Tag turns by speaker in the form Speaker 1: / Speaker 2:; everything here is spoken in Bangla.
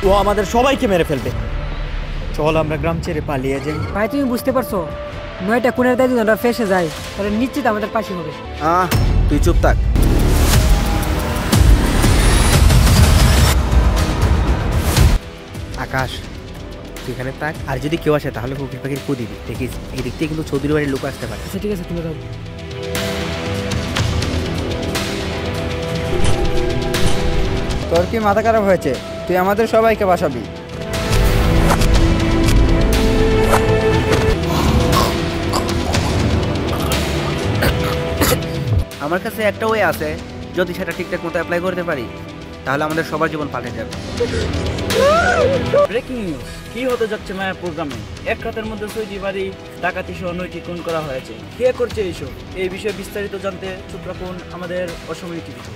Speaker 1: ও আমাদের সবাইকে মেরে ফেলবে। চল আমরা গ্রাম ছেড়ে পালিয়ে যাই।
Speaker 2: ভাই তুমি বুঝতে পারছো, নয়টা খুনের দায় যদি আমরা ফেসে যাই তাহলে নিশ্চিত আমাদের পাশে হবে।
Speaker 3: তুই চুপ থাক। আকাশ তুই এখানে থাক, আর যদি কেউ আসে তাহলে ফকির পাখির কু দিবি, দেখিস এই দিক থেকে কিন্তু চৌধুরী বাড়ির লোক আসতে পারে।
Speaker 2: আচ্ছা ঠিক আছে, তুমি যাও।
Speaker 4: তোর কি মাথা খারাপ হয়েছে? তুই আমাদের সবাইকে বাঁচাবি।
Speaker 3: আমার কাছে একটা ওয়ে আছে, যদি সেটা ঠিকঠাক মতো অ্যাপ্লাই করতে পারি তাহলে আমাদের সবার জীবন পাল্টে যাবে।
Speaker 5: ব্রেকিং নিউজ, কি হতে যাচ্ছে মায়া প্রোগ্রামে? এক রাতের মধ্যে 6টি বাড়ি ডাকাতি সহ 9টি খুন করা হয়েছে। কে করছে এইসব? এই বিষয়ে বিস্তারিত জানতে চোখ রাখুন আমাদের অসময় টিভিতে।